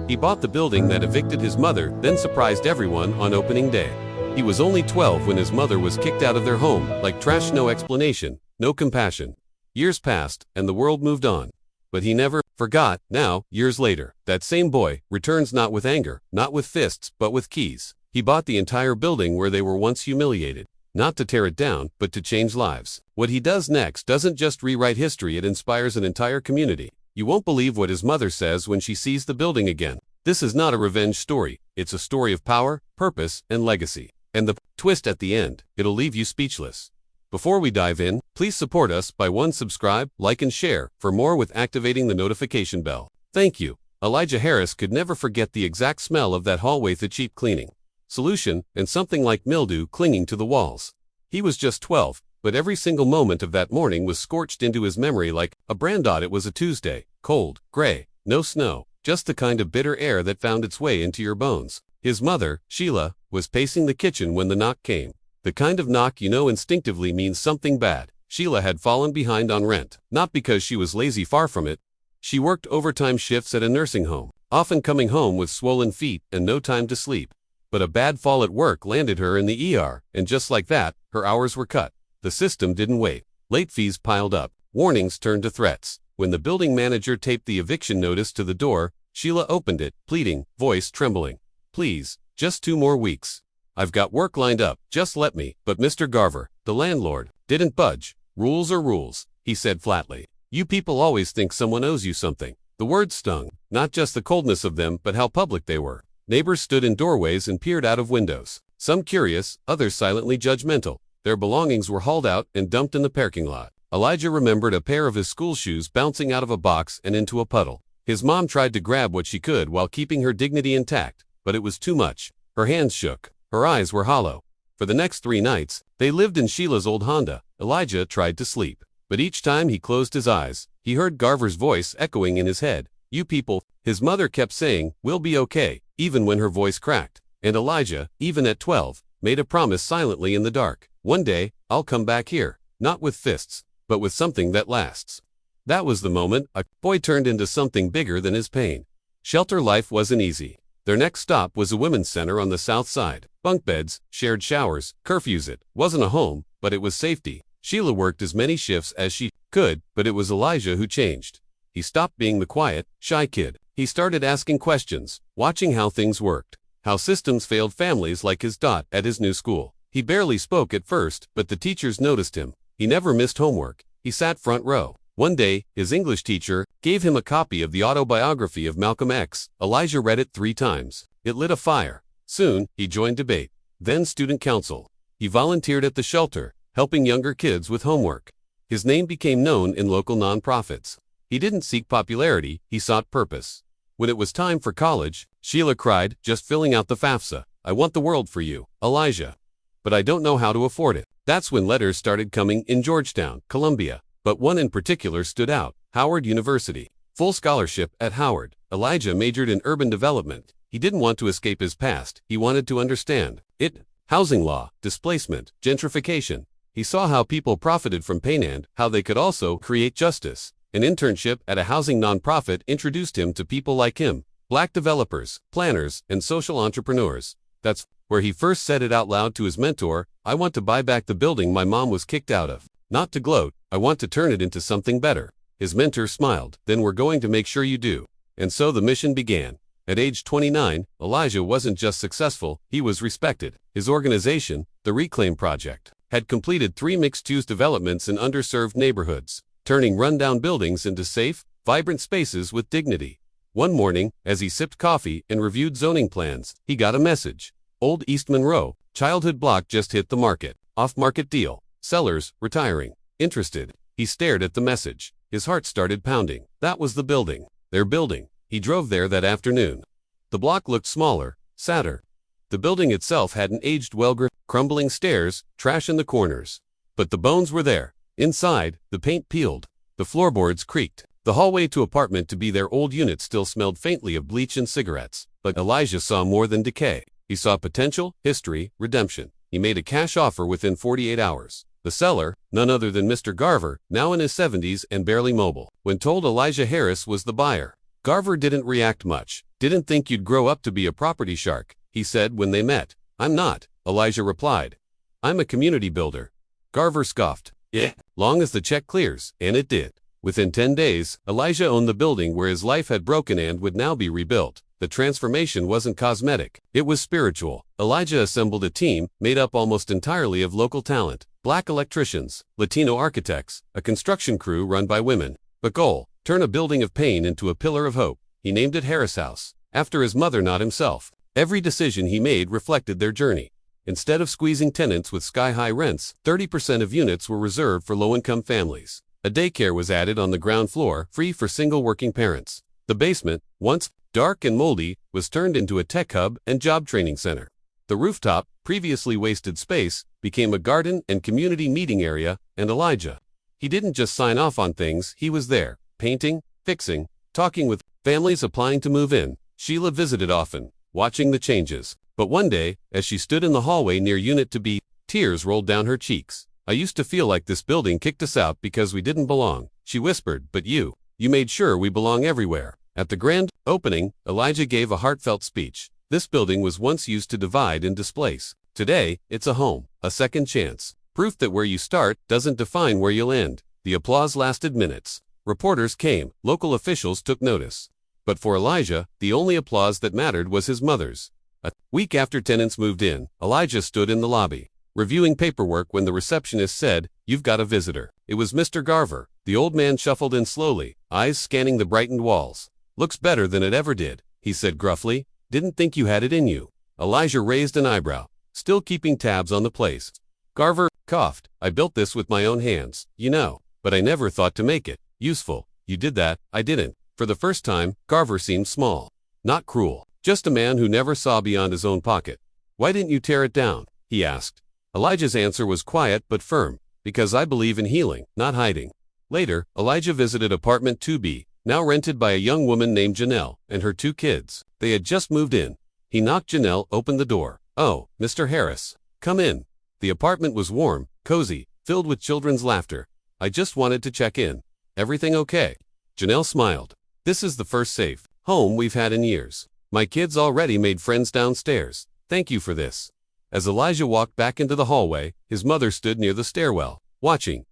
He bought the building that evicted his mother, then surprised everyone on opening day. He was only 12 when his mother was kicked out of their home, like trash, no explanation, no compassion. Years passed, and the world moved on. But he never forgot. Now, years later, that same boy returns, not with anger, not with fists, but with keys. He bought the entire building where they were once humiliated. Not to tear it down, but to change lives. What he does next doesn't just rewrite history, it inspires an entire community. You won't believe what his mother says when she sees the building again. This is not a revenge story, it's a story of power, purpose, and legacy. And the twist at the end, it'll leave you speechless. Before we dive in, please support us by 1. Subscribe, like and share, for more with activating the notification bell. Thank you. Elijah Harris could never forget the exact smell of that hallway, the cheap cleaning solution, and something like mildew clinging to the walls. He was just 12, but every single moment of that morning was scorched into his memory like a brand. It was a Tuesday, cold, gray, no snow, just the kind of bitter air that found its way into your bones. His mother, Sheila, was pacing the kitchen when the knock came. The kind of knock you know instinctively means something bad. Sheila had fallen behind on rent, not because she was lazy, far from it. She worked overtime shifts at a nursing home, often coming home with swollen feet and no time to sleep. But a bad fall at work landed her in the ER, and just like that, her hours were cut. The system didn't wait. Late fees piled up. Warnings turned to threats. When the building manager taped the eviction notice to the door, Sheila opened it, pleading, voice trembling. Please, just 2 more weeks. I've got work lined up, just let me. But Mr. Garver, the landlord, didn't budge. Rules are rules, he said flatly. You people always think someone owes you something. The words stung, not just the coldness of them, but how public they were. Neighbors stood in doorways and peered out of windows, some curious, others silently judgmental. Their belongings were hauled out and dumped in the parking lot. Elijah remembered a pair of his school shoes bouncing out of a box and into a puddle. His mom tried to grab what she could while keeping her dignity intact, but it was too much. Her hands shook. Her eyes were hollow. For the next 3 nights, they lived in Sheila's old Honda. Elijah tried to sleep, but each time he closed his eyes, he heard Garver's voice echoing in his head. You people, his mother kept saying, we'll be okay, even when her voice cracked. And Elijah, even at 12, made a promise silently in the dark. One day, I'll come back here, not with fists, but with something that lasts. That was the moment a boy turned into something bigger than his pain. Shelter life wasn't easy. Their next stop was a women's center on the south side. Bunk beds, shared showers, curfews. It wasn't a home, but it was safety. Sheila worked as many shifts as she could, but it was Elijah who changed. He stopped being the quiet, shy kid. He started asking questions, watching how things worked, how systems failed families like his. At his new school, he barely spoke at first, but the teachers noticed him. He never missed homework. He sat front row. One day, his English teacher gave him a copy of the autobiography of Malcolm X. Elijah read it 3 times. It lit a fire. Soon, he joined debate, then student council. He volunteered at the shelter, helping younger kids with homework. His name became known in local nonprofits. He didn't seek popularity, he sought purpose. When it was time for college, Sheila cried, just filling out the FAFSA. I want the world for you, Elijah. But I don't know how to afford it. That's when letters started coming in Georgetown, Columbia. But one in particular stood out, Howard University. Full scholarship at Howard. Elijah majored in urban development. He didn't want to escape his past, he wanted to understand it. Housing law, displacement, gentrification. He saw how people profited from pain and how they could also create justice. An internship at a housing nonprofit introduced him to people like him, black developers, planners, and social entrepreneurs. That's where he first said it out loud to his mentor, I want to buy back the building my mom was kicked out of. Not to gloat, I want to turn it into something better. His mentor smiled, then we're going to make sure you do. And so the mission began. At age 29, Elijah wasn't just successful, he was respected. His organization, the Reclaim Project, had completed 3 mixed-use developments in underserved neighborhoods, turning rundown buildings into safe, vibrant spaces with dignity. One morning, as he sipped coffee and reviewed zoning plans, he got a message. Old East Monroe, childhood block just hit the market. Off-market deal. Sellers, retiring. Interested. He stared at the message. His heart started pounding. That was the building. Their building. He drove there that afternoon. The block looked smaller, sadder. The building itself hadn't aged well, crumbling stairs, trash in the corners. But the bones were there. Inside, the paint peeled. The floorboards creaked. The hallway to apartment to be their old unit still smelled faintly of bleach and cigarettes. But Elijah saw more than decay. He saw potential, history, redemption. He made a cash offer within 48 hours. The seller, none other than Mr. Garver, now in his 70s and barely mobile, when told Elijah Harris was the buyer. Garver didn't react much. Didn't think you'd grow up to be a property shark, he said when they met. I'm not, Elijah replied. I'm a community builder. Garver scoffed. Yeah, long as the check clears, and it did. Within 10 days, Elijah owned the building where his life had broken and would now be rebuilt. The transformation wasn't cosmetic, it was spiritual. Elijah assembled a team made up almost entirely of local talent, Black electricians, Latino architects, a construction crew run by women. The goal, turn a building of pain into a pillar of hope. He named it Harris House, after his mother, not himself. Every decision he made reflected their journey. Instead of squeezing tenants with sky-high rents, 30% of units were reserved for low-income families. A daycare was added on the ground floor, free for single working parents. The basement, once dark and moldy, was turned into a tech hub and job training center. The rooftop, previously wasted space, became a garden and community meeting area, and Elijah. He didn't just sign off on things, he was there, painting, fixing, talking with families applying to move in. Sheila visited often, watching the changes. But one day, as she stood in the hallway near Unit 2B, tears rolled down her cheeks. I used to feel like this building kicked us out because we didn't belong, she whispered, but you made sure we belong everywhere. At the grand opening, Elijah gave a heartfelt speech. This building was once used to divide and displace. Today, it's a home, a second chance. Proof that where you start doesn't define where you'll end. The applause lasted minutes. Reporters came, local officials took notice. But for Elijah, the only applause that mattered was his mother's. A week after tenants moved in, Elijah stood in the lobby, reviewing paperwork when the receptionist said, "You've got a visitor." It was Mr. Garver. The old man shuffled in slowly, eyes scanning the brightened walls. "Looks better than it ever did," he said gruffly. "Didn't think you had it in you." Elijah raised an eyebrow, still keeping tabs on the place. Garver coughed. "I built this with my own hands, you know, but I never thought to make it useful." "You did that." "I didn't." For the first time, Garver seemed small, not cruel, just a man who never saw beyond his own pocket. "Why didn't you tear it down?" he asked. Elijah's answer was quiet but firm. "Because I believe in healing, not hiding." Later, Elijah visited apartment 2B, now rented by a young woman named Janelle and her 2 kids. They had just moved in. He knocked. Janelle opened the door. "Oh, Mr. Harris. Come in." The apartment was warm, cozy, filled with children's laughter. "I just wanted to check in. Everything okay?" Janelle smiled. "This is the first safe home we've had in years. My kids already made friends downstairs. Thank you for this." As Elijah walked back into the hallway, his mother stood near the stairwell, watching.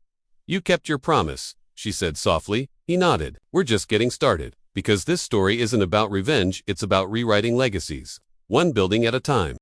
"You kept your promise," she said softly. He nodded. "We're just getting started. Because this story isn't about revenge, it's about rewriting legacies. One building at a time."